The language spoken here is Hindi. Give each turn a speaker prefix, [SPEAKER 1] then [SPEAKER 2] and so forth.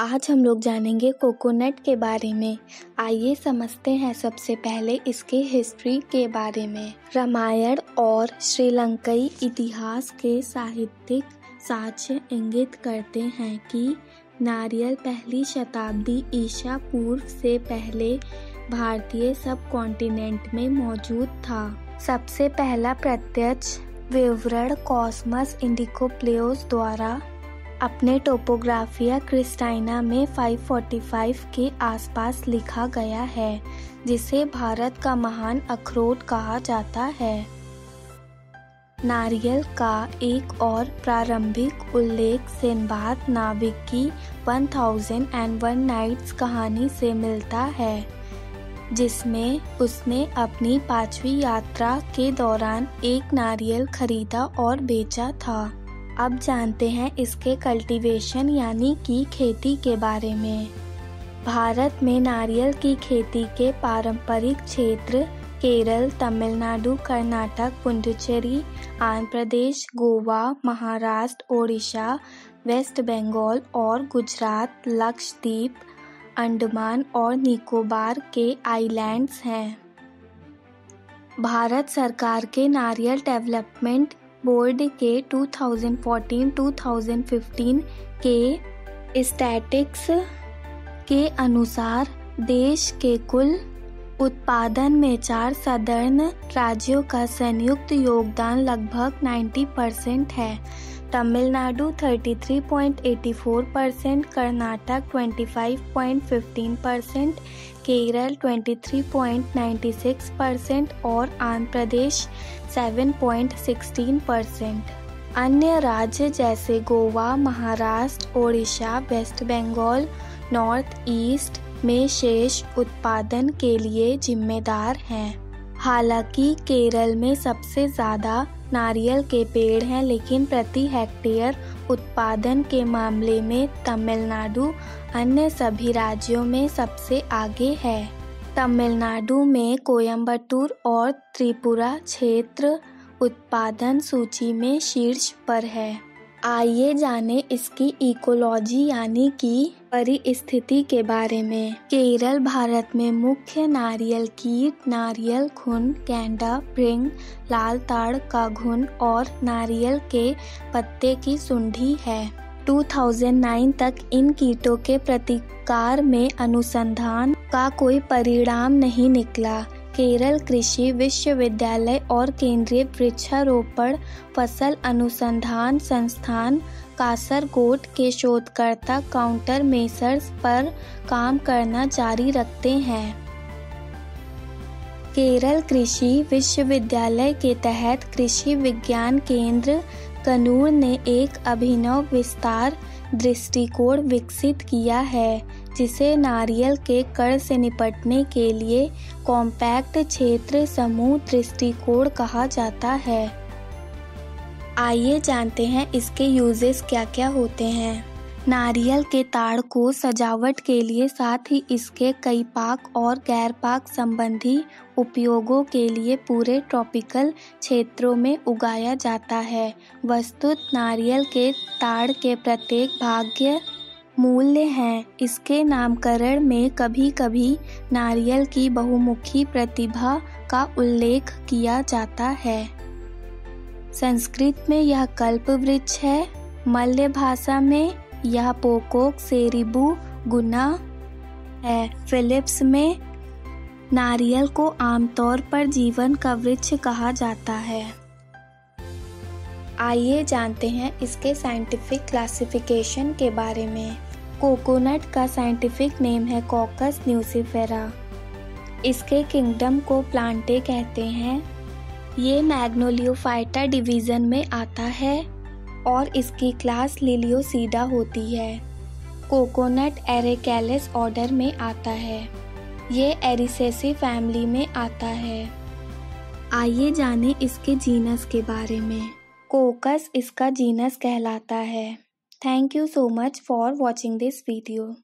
[SPEAKER 1] आज हम लोग जानेंगे कोकोनट के बारे में। आइए समझते हैं सबसे पहले इसके हिस्ट्री के बारे में। रामायण और श्रीलंकाई इतिहास के साहित्यिक साक्ष्य इंगित करते हैं कि नारियल पहली शताब्दी ईसा पूर्व से पहले भारतीय सब कॉन्टिनेंट में मौजूद था। सबसे पहला प्रत्यक्ष विवरण कॉस्मस इंडिकोप्लेस द्वारा अपने टोपोग्राफिया क्रिस्टाइना में 545 के आसपास लिखा गया है, जिसे भारत का महान अखरोट कहा जाता है। नारियल का एक और प्रारंभिक उल्लेख सिंबाद नाविक की 1001 नाइट्स कहानी से मिलता है, जिसमें उसने अपनी 5वीं यात्रा के दौरान एक नारियल खरीदा और बेचा था। अब जानते हैं इसके कल्टीवेशन यानी कि खेती के बारे में। भारत में नारियल की खेती के पारंपरिक क्षेत्र केरल, तमिलनाडु, कर्नाटक, पुडुचेरी, आंध्र प्रदेश, गोवा, महाराष्ट्र, ओडिशा, वेस्ट बंगाल और गुजरात, लक्षद्वीप, अंडमान और निकोबार के आइलैंड्स हैं। भारत सरकार के नारियल डेवलपमेंट बोर्ड के 2014-2015 के स्टैटिस्टिक्स के अनुसार देश के कुल उत्पादन में 4 सदर्न राज्यों का संयुक्त योगदान लगभग 90% है। तमिलनाडु 33.84%, कर्नाटक 25.15%, केरल 23.96% और आंध्र प्रदेश 7.16%। अन्य राज्य जैसे Goa, Maharashtra, Odisha, west Bengal, north east में शेष उत्पादन के लिए जिम्मेदार हैं। हालांकि केरल में सबसे ज़्यादा नारियल के पेड़ हैं, लेकिन प्रति हेक्टेयर उत्पादन के मामले में तमिलनाडु अन्य सभी राज्यों में सबसे आगे है। तमिलनाडु में कोयम्बटूर और त्रिपुरा क्षेत्र उत्पादन सूची में शीर्ष पर है। आइए जाने इसकी इकोलॉजी यानी कि परिस्थिति के बारे में। केरल भारत में मुख्य नारियल कीट नारियल घुन, कैंडा, भृंग, लाल ताड़ का घुन और नारियल के पत्ते की सुंडी है। 2009 तक इन कीटों के प्रतिकार में अनुसंधान का कोई परिणाम नहीं निकला। केरल कृषि विश्वविद्यालय और केंद्रीय वृक्षारोपण फसल अनुसंधान संस्थान कासरगोड के शोधकर्ता काउंटर मेजर्स पर काम करना जारी रखते हैं। केरल कृषि विश्वविद्यालय के तहत कृषि विज्ञान केंद्र कन्नूर ने एक अभिनव विस्तार दृष्टिकोण विकसित किया है, जिसे नारियल के कण से निपटने के लिए कॉम्पैक्ट क्षेत्र समूह दृष्टिकोण कहा जाता है। आइए जानते हैं इसके यूजेस क्या क्या होते हैं। नारियल के ताड़ को सजावट के लिए, साथ ही इसके कई पाक और गैर पाक संबंधी उपयोगों के लिए पूरे ट्रॉपिकल क्षेत्रों में उगाया जाता है। वस्तुत नारियल के ताड़ के प्रत्येक भाग्य मूल्य हैं। इसके नामकरण में कभी कभी नारियल की बहुमुखी प्रतिभा का उल्लेख किया जाता है। संस्कृत में यह कल्प वृक्ष है। मलय भाषा में यह पोकोक सेरिबू गुना है। फिलिप्स में नारियल को आमतौर पर जीवन का वृक्ष कहा जाता है। आइए जानते हैं इसके साइंटिफिक क्लासिफिकेशन के बारे में। कोकोनट का साइंटिफिक नेम है कॉकस न्यूसिफेरा। इसके किंगडम को प्लांटे कहते हैं। ये मैग्नोलियोफाइटा डिवीजन में आता है और इसकी क्लास लिलियोसीडा होती है। कोकोनट एरेकैलिस ऑर्डर में आता है। ये एरिसेसी फैमिली में आता है। आइए जाने इसके जीनस के बारे में। कोकस इसका जीनस कहलाता है। Thank you so much for watching this video.